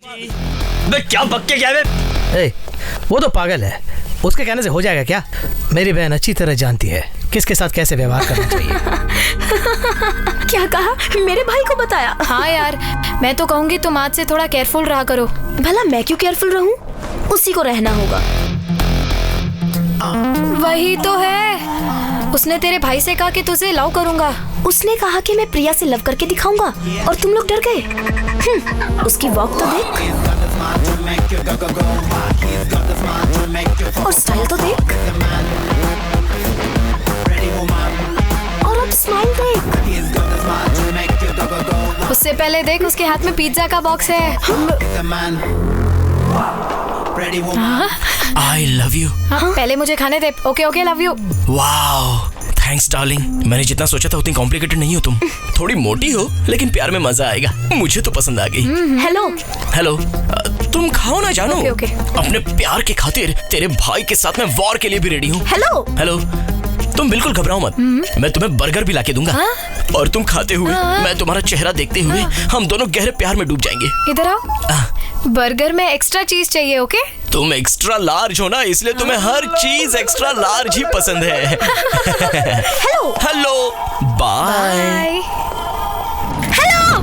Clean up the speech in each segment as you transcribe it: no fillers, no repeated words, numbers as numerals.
बे क्या बक के क्या है? वो तो पागल है, उसके कहने से हो जाएगा क्या? मेरी बहन अच्छी तरह जानती है किसके साथ कैसे व्यवहार करना चाहिए। क्या कहा? मेरे भाई को बताया? हाँ यार, मैं तो कहूँगी तुम आज से थोड़ा केयरफुल रहा करो। भला मैं क्यों केयरफुल रहूं? उसी को रहना होगा। वही तो है, उसने तेरे भाई से कहा कि तुझे लव करूंगा। उसने कहा कि मैं प्रिया से लव करके दिखाऊंगा और तुम लोग डर गए। उसकी वॉक तो देख और स्टाइल तो देख और अब स्माइल देख। उससे पहले देख, उसके हाथ में पिज्जा का बॉक्स है। I love you. हाँ, पहले मुझे खाने दे। Okay okay, love you. Wow, thanks darling. मैंने जितना सोचा था उतनी कॉम्प्लिकेटेड नहीं हो तुम। थोड़ी मोटी हो लेकिन प्यार में मजा आएगा। मुझे तो पसंद आ गई। हेलो हेलो, तुम खाओ ना जानू। Okay, okay. अपने प्यार के खातिर तेरे भाई के साथ मैं वॉर के लिए भी रेडी हूँ। हेलो हेलो, तुम बिल्कुल घबराओ मत। मैं तुम्हें बर्गर भी लाके दूंगा। और तुम खाते हुए, मैं तुम्हारा चेहरा देखते हुए हम दोनों गहरे प्यार में डूब जाएंगे। इधर आओ। बर्गर में एक्स्ट्रा चीज चाहिए, ओके? तुम एक्स्ट्रा लार्ज हो ना, इसलिए तुम्हें हर चीज एक्स्ट्रा लार्ज ही पसंद है। Hello hello, bye. हेलो,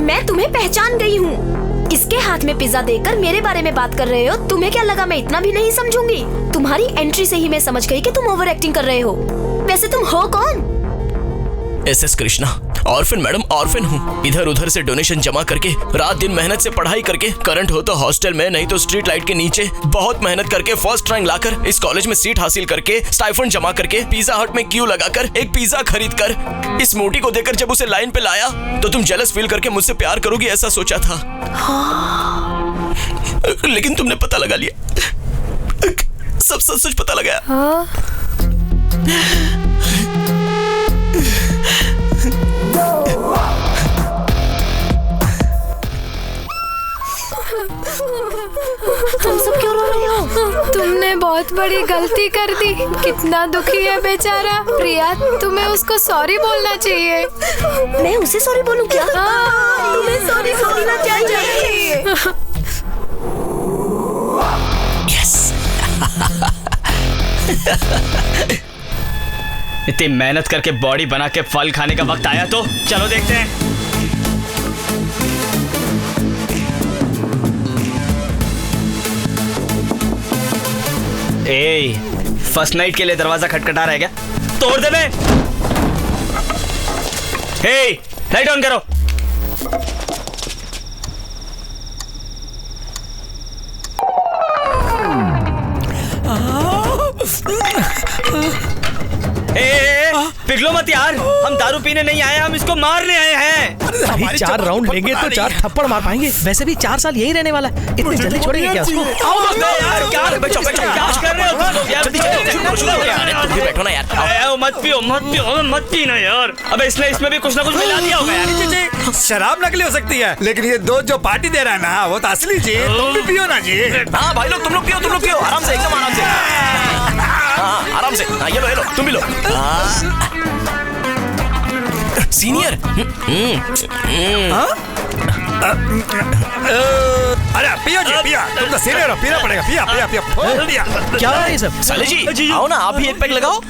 मैं तुम्हें पहचान गई हूँ। इसके हाथ में पिज्जा देकर मेरे बारे में बात कर रहे हो। तुम्हें क्या लगा मैं इतना भी नहीं समझूंगी? तुम्हारी एंट्री से ही मैं समझ गई कि तुम ओवर एक्टिंग कर रहे हो। वैसे तुम हो कौन? SS Krishna, orphan madam, orphan हूँ। इधर उधर से डोनेशन जमा करके, रात दिन मेहनत से पढ़ाई करके, करंट हो तो हॉस्टल में, नहीं तो स्ट्रीट लाइट के नीचे, बहुत मेहनत करके फर्स्ट रैंक लाकर, इस कॉलेज में सीट हासिल करके, स्टाइफंड जमा करके, पिज्जा हट में क्यू लगाकर, एक पिज्जा खरीद कर, इस मोटी को देकर जब उसे लाइन पे लाया तो तुम जेलस फील करके मुझसे प्यार करोगी ऐसा सोचा था। लेकिन तुमने पता लगा लिया, सब सच सच पता लगा। तुम सब क्यों रो रहे हो? तुमने बहुत बड़ी गलती कर दी। कितना दुखी है बेचारा। प्रिया, तुम्हें उसको सॉरी बोलना चाहिए। मैं उसे सॉरी बोलूं क्या? तुम्हें सॉरी बोलना चाहिए। इतनी मेहनत करके बॉडी बना के फल खाने का वक्त आया तो चलो देखते हैं। फर्स्ट नाइट के लिए दरवाजा खटखटा रहा है क्या? तोड़ दे बे। लाइट ऑन करो। पिघलो मत यार, हम दारू पीने नहीं आए, हम इसको मारने आए हैं। अभी 4 राउंड लेंगे तो 4 थप्पड़ मार पाएंगे। वैसे भी 4 साल यही रहने वाला है, इतनी जल्दी छोड़ेंगे क्या उसको? आओ यार, क्या कर रहे हो तुम लोग यार? जल्दी बैठो ना यार। मत पीना यार। अबे इसमें भी कुछ ना कुछ मिला दिया होगा यार। शराब नकली हो सकती है, लेकिन ये दो जो पार्टी दे रहा है ना, वो तो असली जी। तुम भी पियो ना जी। हाँ भाई लोग, तुम लोग पियो आराम से, एकदम आराम से। हाँ आराम से। हाँ ये लो तुम भी लो। सीनियर। अरे पियो जी, पिया। तुम तो सीनियर हो, पीना पड़ेगा। पिया। क्या है ये सब? साले जी आओ ना, आप भी एक पैक लगाओ।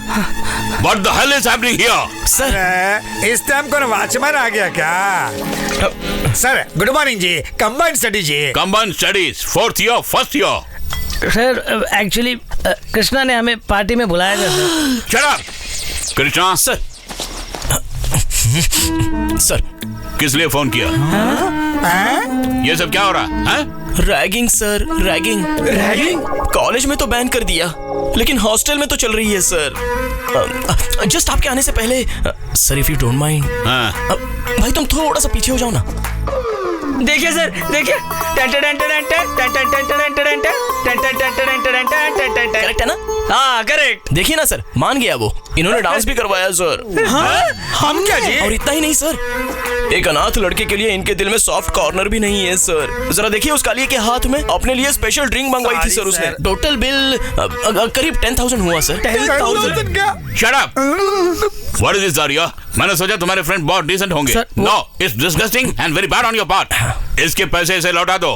What the hell is happening here? Sir इस टाइम कौन वॉचमैन आ गया क्या? सर गुड मॉर्निंग जी। कंबाइंड स्टडी जी। Combined studies, 4th year, 1st year. Sir actually Krishna ने हमें पार्टी में बुलाया था sir. Shut up, Krishna. Sir किस लिए फोन किया? ये सब क्या हो रहा है? Ragging sir, ragging. कॉलेज में तो बैन कर दिया, लेकिन हॉस्टल में तो चल रही है सर। जस्ट आपके आने से पहले, sir if you don't mind, भाई तुम थोड़ा सा पीछे हो जाओ ना। देखिए सर, देखिए। करेक्ट है ना? हाँ करेक्ट। देखिए ना सर, मान गया वो। इन्होंने डांस भी करवाया सर। हम क्या जी? और इतना ही नहीं सर, एक अनाथ लड़के के लिए इनके दिल में सॉफ्ट कॉर्नर भी नहीं है सर। जरा देखिए उस कालिए के हाथ में अपने लिए स्पेशल ड्रिंक मंगवाई थी सर उसने। टोटल बिल करीब 10,000 हुआ सर। 10,000 क्या? Shut up. What is this, Arya? मैंने सोचा तुम्हारे फ्रेंड बहुत डिसेंट होंगे। Sir, No, it's disgusting and very bad on your part. इसके पैसे इसे लौटा दो।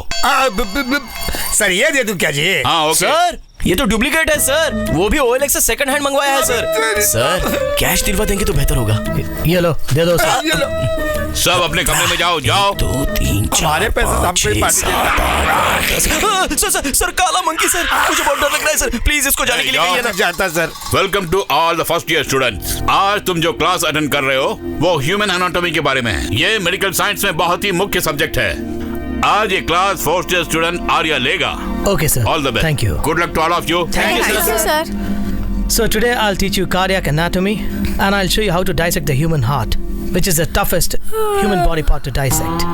सर ये दे दूं क्या जी? हाँ, ओके। सर ये तो डुप्लीकेट है सर, वो भी OLX से सेकंड हैंड मंगवाया है सर। सर कैश दिलवा देंगे तो बेहतर होगा। ये लो, दे दो उसे। ये लो। सब अपने कमरे में जाओ, जाओ। 2 3 4 हमारे पैसे तो हमको ही पार्टी सर काला मंकी सर, मुझे बहुत डर लग रहा है सर, प्लीज इसको जाने के लिए कहिए ना। जाता sir. Welcome to all the first year students. आज तुम जो क्लास अटेंड कर रहे हो वो ह्यूमन एनाटॉमी के बारे में है। ये मेडिकल साइंस में बहुत ही मुख्य सब्जेक्ट है। आज ये class first year student Arya लेगा। Okay, sir. All the best. Thank you. Good luck to all of you. Thank you, sir. So today I'll teach you cardiac anatomy and I'll show you how to dissect the human heart, which is the toughest human body part to dissect.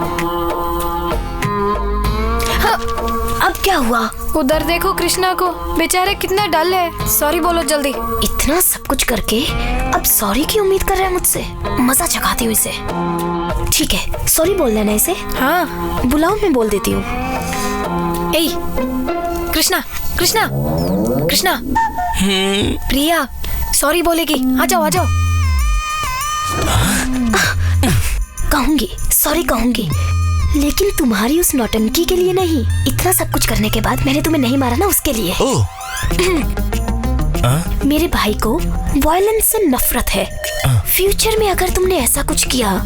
अब क्या हुआ? उधर देखो कृष्णा को, बेचारे कितना डल है। Sorry बोलो जल्दी। इतना सब कुछ करके अब सॉरी की उम्मीद कर रहा है मुझसे? मजा चखाती हूँ इसे। ठीक है, सॉरी बोल देना इसे। हाँ, बुलाओ, मैं बोल देती हूँ। ए कृष्णा, कृष्णा, कृष्णा। प्रिया सॉरी बोलेगी, आ जाओ आ जाओ। कहूंगी, सॉरी कहूंगी, लेकिन तुम्हारी उस नौटंकी के लिए नहीं। इतना सब कुछ करने के बाद मैंने तुम्हें नहीं मारा ना, उसके लिए। मेरे भाई को वायलेंस से नफरत है। फ्यूचर में अगर तुमने ऐसा कुछ किया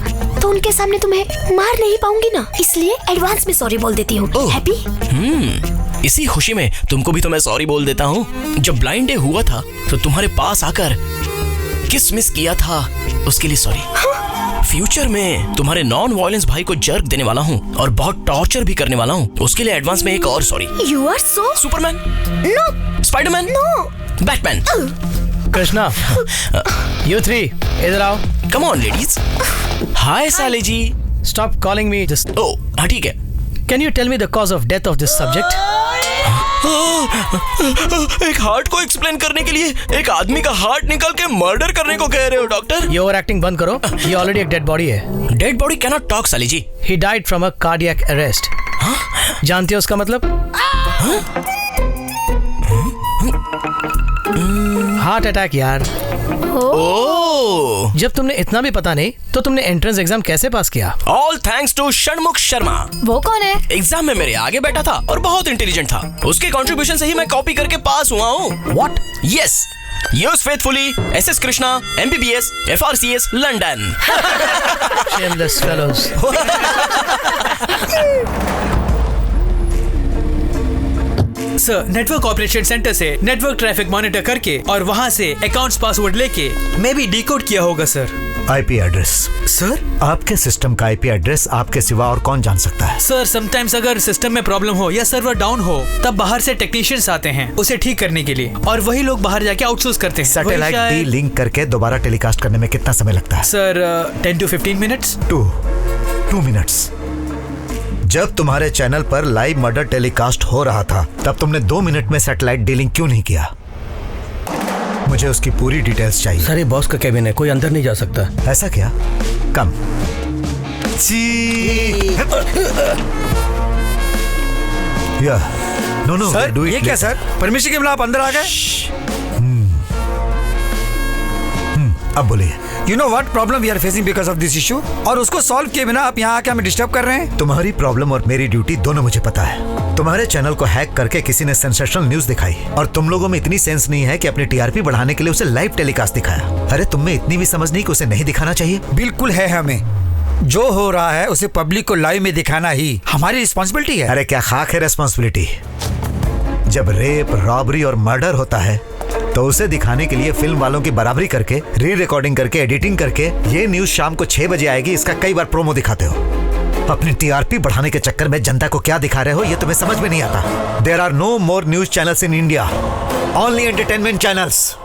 तो उनके सामने तुम्हें मार नहीं पाऊंगी ना, इसलिए एडवांस में सॉरी बोल देती हूँ। हैप्पी? इसी खुशी में तुमको भी तो मैं सॉरी बोल देता हूँ। जब ब्लाइंड डे हुआ था तो तुम्हारे पास आकर किस मिस किया था, उसके लिए सॉरी। फ्यूचर में तुम्हारे नॉन वायलेंस भाई को जर्क देने वाला हूँ और बहुत टॉर्चर भी करने वाला हूँ, उसके लिए एडवांस में एक और sorry. You are so Superman, no, Spiderman, no, Batman. Krishna, you three, इधर आओ। Come on ladies. हाय साले जी। Stop calling me just. ओ हाँ ठीक है। Can you tell me the cause of death of this subject? एक हार्ट को एक्सप्लेन करने के लिए एक आदमी का हार्ट निकाल के मर्डर करने को कह रहे हो डॉक्टर? ये ओवरएक्टिंग बंद करो। ये ऑलरेडी एक डेड बॉडी है। Dead body can not talk साली जी। He died from a cardiac arrest. जानते हो उसका मतलब? हार्ट अटैक यार। ओह, जब तुमने इतना भी पता नहीं तो तुमने एंट्रेंस एग्जाम कैसे पास किया? All thanks to Shanmukh Sharma. वो कौन है? एग्जाम में मेरे आगे बैठा था और बहुत इंटेलिजेंट था। उसके कंट्रीब्यूशन से ही मैं कॉपी करके पास हुआ हूँ। What? Yes, yours faithfully SS Krishna, MBBS, FRCS, London. Shameless fellows. Sir, network operation centre से नेटवर्क ट्रैफिक मॉनिटर करके और वहाँ से अकाउंट्स पासवर्ड लेके मैं भी डिकोड किया होगा सर। IP address? सर, आपके सिस्टम का आईपी एड्रेस आपके सिवा और कौन जान सकता है? सर समटाइम्स अगर सिस्टम में प्रॉब्लम हो या सर्वर डाउन हो तब बाहर से टेक्नीशियंस आते हैं उसे ठीक करने के लिए, और वही लोग बाहर जाके आउटसोर्स करते हैं। सैटेलाइट डी लिंक करके दोबारा टेलीकास्ट करने में कितना समय लगता है? Sir 10 to 15 minutes. 2 मिनट्स। जब तुम्हारे चैनल पर लाइव मर्डर टेलीकास्ट हो रहा था तब तुमने 2 मिनट में सैटेलाइट डीलिंग क्यों नहीं किया? मुझे उसकी पूरी डिटेल्स चाहिए। सर ये बॉस का केबिन है, कोई अंदर नहीं जा सकता। ऐसा क्या? कम। नो सर ये क्या सर? परमिशन के बिना आप अंदर आ गए? अब बोलिए। You know what problem we are facing because of this issue? और उसको सॉल्व किए बिना आप यहाँ आके हमें डिस्टर्ब कर रहे हैं। तुम्हारी प्रॉब्लम और मेरी ड्यूटी दोनों मुझे पता है। तुम्हारे चैनल को हैक करके किसी ने सेंसेशनल न्यूज दिखाई और तुम लोगों में इतनी सेंस नहीं है कि अपनी टीआरपी बढ़ाने के लिए उसे लाइव टेलीकास्ट दिखाया। अरे तुम में इतनी भी समझ नहीं कि उसे नहीं दिखाना चाहिए? बिल्कुल है, हमें जो हो रहा है उसे पब्लिक को लाइव में दिखाना ही हमारी रिस्पॉन्सिबिलिटी है। अरे क्या खाक है रिस्पॉन्सिबिलिटी? जब रेप, रॉबरी और मर्डर होता है तो उसे दिखाने के लिए फिल्म वालों की बराबरी करके, री रिकॉर्डिंग करके, एडिटिंग करके ये न्यूज शाम को 6 बजे आएगी इसका कई बार प्रोमो दिखाते हो। अपनी टीआरपी बढ़ाने के चक्कर में जनता को क्या दिखा रहे हो ये तुम्हें समझ में नहीं आता। There are no more news channels in India, only entertainment channels.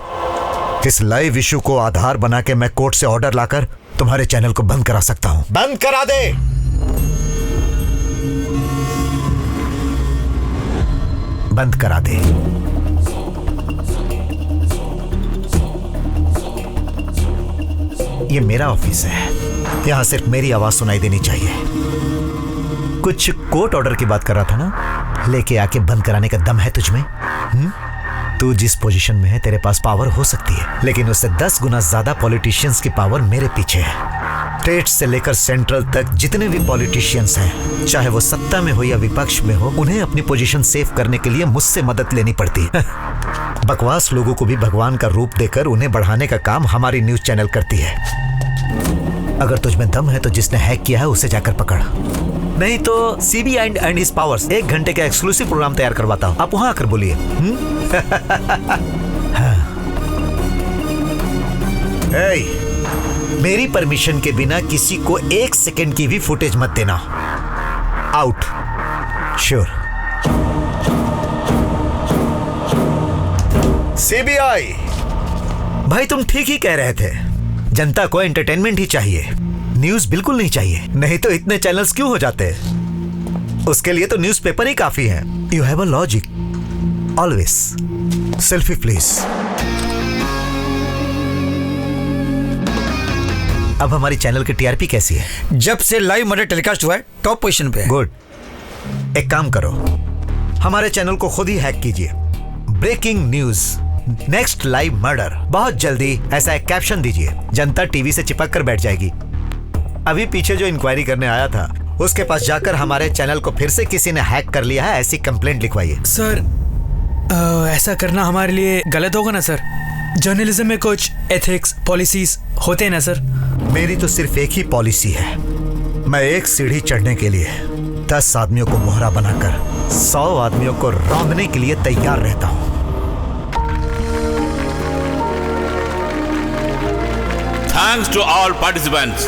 इस लाइव इशू को आधार बना के मैं कोर्ट से ऑर्डर लाकर तुम्हारे चैनल को बंद करा सकता हूं। बंद करा दे। बंद करा दे। ये मेरा ऑफिस है, यहाँ सिर्फ मेरी आवाज सुनाई देनी चाहिए। कुछ कोर्ट ऑर्डर की बात कर रहा था ना? लेके आके बंद कराने का दम है तुझमें? तू जिस पोजीशन में है तेरे पास पावर हो सकती है, लेकिन उससे 10 गुना ज्यादा पॉलिटिशियंस की पावर मेरे पीछे है। स्टेट से लेकर सेंट्रल तक जितने भी पॉलिटिशियंस हैं, चाहे वो सत्ता में हो या विपक्ष में हो, उन्हें अपनी पोजीशन सेव करने के लिए मुझसे मदद लेनी पड़ती है। बकवास लोगों को भी भगवान का रूप देकर उन्हें बढ़ाने का काम हमारी न्यूज चैनल करती है। अगर तुझ में दम है तो जिसने हैक किया है उसे जाकर पकड़, नहीं तो सीबीआई एंड हिज पावर्स 1 घंटे का एक्सक्लूसिव प्रोग्राम तैयार करवाता हूं, आप वहां आकर बोलिए। हाँ। मेरी परमिशन के बिना किसी को 1 सेकेंड की भी फुटेज मत देना। आउट। श्योर। सीबीआई भाई तुम ठीक ही कह रहे थे, जनता को एंटरटेनमेंट ही चाहिए, न्यूज बिल्कुल नहीं चाहिए। नहीं तो इतने चैनल्स क्यों हो जाते हैं? उसके लिए तो न्यूज़पेपर ही काफी है। You have a logic always. Selfie please. अब हमारी चैनल की टीआरपी कैसी है? जब से लाइव मर्डर टेलीकास्ट हुआ है टॉप पोजीशन पे है। गुड। एक काम करो, हमारे चैनल को खुद ही हैक कीजिए। Breaking news, next live murder. बहुत जल्दी ऐसा एक कैप्शन दीजिए, जनता टीवी से चिपक कर बैठ जाएगी। अभी पीछे जो इंक्वायरी करने आया था उसके पास जाकर हमारे चैनल को फिर से किसी ने हैक कर लिया है ऐसी कंप्लेंट लिखवाइए। सर ऐसा करना हमारे लिए गलत होगा ना सर? जर्नलिज्म में कुछ एथिक्स पॉलिसीज होते हैं ना सर? मेरी तो सिर्फ एक ही पॉलिसी है, मैं एक सीढ़ी चढ़ने के लिए 10 आदमियों को मोहरा बनाकर 100 आदमियों को रौंदने के लिए तैयार रहता हूं। Thanks to all participants.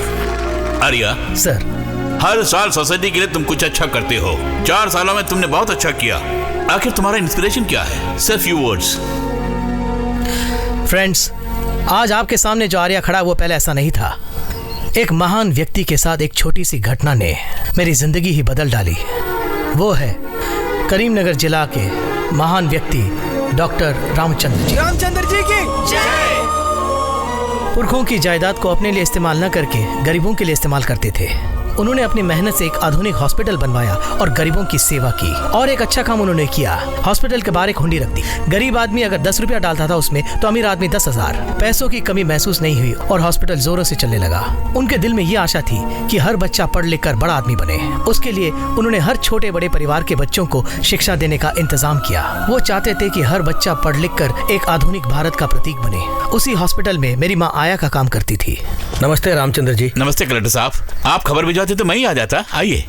Arya sir, हर साल सोसाइटी के लिए तुम कुछ अच्छा करते हो। 4 सालों में तुमने बहुत अच्छा किया। आखिर तुम्हारा इंस्पिरेशन क्या है? सिर्फ फ्यू वर्ड्स। फ्रेंड्स, आज आपके सामने जो आर्या खड़ा वो पहले ऐसा नहीं था। एक महान व्यक्ति के साथ एक छोटी सी घटना ने मेरी जिंदगी ही बदल डाली। वो है करीमनगर जिला के महान व्यक्ति डॉक्टर रामचंद्र जी। रामचंद्र जी की जय। पुरखों की जायदाद को अपने लिए इस्तेमाल न करके गरीबों के लिए इस्तेमाल करते थे। उन्होंने अपनी मेहनत से एक आधुनिक हॉस्पिटल बनवाया और गरीबों की सेवा की। और एक अच्छा काम उन्होंने किया, हॉस्पिटल के बाहर एक हुंडी रख दी। गरीब आदमी अगर 10 रुपया डालता था उसमें तो अमीर आदमी 10,000। पैसों की कमी महसूस नहीं हुई और हॉस्पिटल जोरों से चलने लगा। उनके दिल में ये आशा थी कि हर बच्चा पढ़ लिख कर बड़ा आदमी बने। उसके लिए उन्होंने हर छोटे बड़े परिवार के बच्चों को शिक्षा देने का इंतजाम किया। वो चाहते थे कि हर बच्चा पढ़ लिख कर एक आधुनिक भारत का प्रतीक बने। उसी हॉस्पिटल में मेरी माँ आया का काम करती थी। नमस्ते रामचंद्र जी। नमस्ते कलेक्टर साहब, आप खबर भिजवाते तो मैं ही आ जाता। आइए।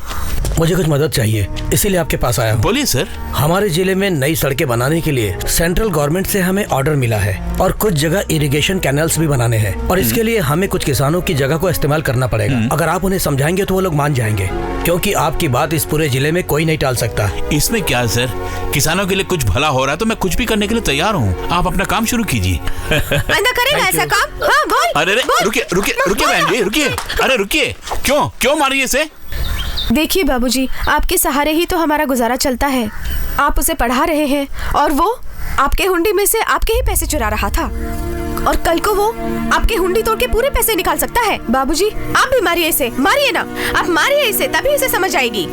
मुझे कुछ मदद चाहिए, इसीलिए आपके पास आया हूँ। बोलिए सर। हमारे जिले में नई सड़कें बनाने के लिए सेंट्रल गवर्नमेंट से हमें ऑर्डर मिला है और कुछ जगह इरिगेशन कैनल्स भी बनाने हैं और इसके लिए हमें कुछ किसानों की जगह को इस्तेमाल करना पड़ेगा। अगर आप उन्हें समझाएंगे तो वो लोग मान जाएंगे, क्योंकि आपकी बात इस पूरे जिले में कोई नहीं टाल सकता। इसमें क्या है सर, किसानों के लिए कुछ भला हो रहा है तो मैं कुछ भी करने के लिए तैयार हूँ। आप अपना काम शुरू कीजिए। करेगा ऐसा काम? हाँ, बोल। अरे रुकिए बहन जी, रुकिए। अरे रुकिए, क्यों मारिए इसे? देखिए बाबूजी, आपके सहारे ही तो हमारा गुजारा चलता है। आप उसे पढ़ा रहे हैं और वो आपके हुंडी में से आपके ही पैसे चुरा रहा था और कल को वो आपके हुंडी तोड़ के पूरे पैसे निकाल सकता है। बाबूजी, आप भी मारिए इसे, मारिए ना, आप मारिए इसे, तभी इसे समझ आएगी।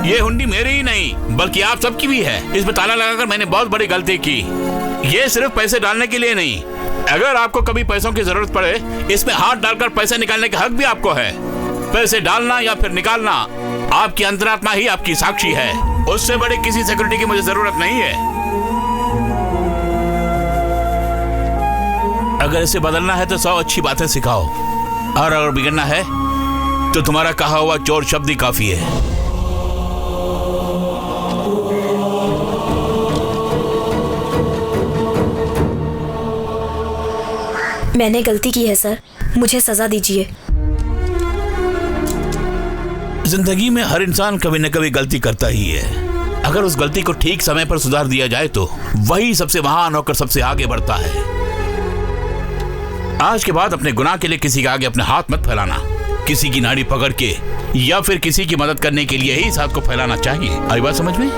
ये हुंडी मेरी ही नहीं बल्कि आप सबकी भी है। इसमें ताला लगाकर मैंने बहुत बड़ी गलती की। ये सिर्फ पैसे डालने के लिए नहीं, अगर आपको कभी पैसों की जरूरत पड़े इसमें हाथ डालकर पैसे निकालने का हक भी आपको है। पैसे डालना या फिर निकालना आपकी अंतरात्मा ही आपकी साक्षी है। उससे बड़ी किसी सिक्योरिटी की मुझे जरूरत नहीं है। अगर इसे बदलना है तो 100 अच्छी बातें सिखाओ और अगर बिगड़ना है तो तुम्हारा कहा हुआ चोर शब्द ही काफी है। मैंने गलती की है सर, मुझे सजा दीजिए। जिंदगी में हर इंसान कभी न कभी गलती करता ही है। अगर उस गलती को ठीक समय पर सुधार दिया जाए तो वही सबसे महान होकर सबसे आगे बढ़ता है। आज के बाद अपने गुनाह के लिए किसी के आगे अपने हाथ मत फैलाना। किसी की नाड़ी पकड़ के या फिर किसी की मदद करने के लिए ही इस हाथ को फैलाना चाहिए। आई बात समझ में?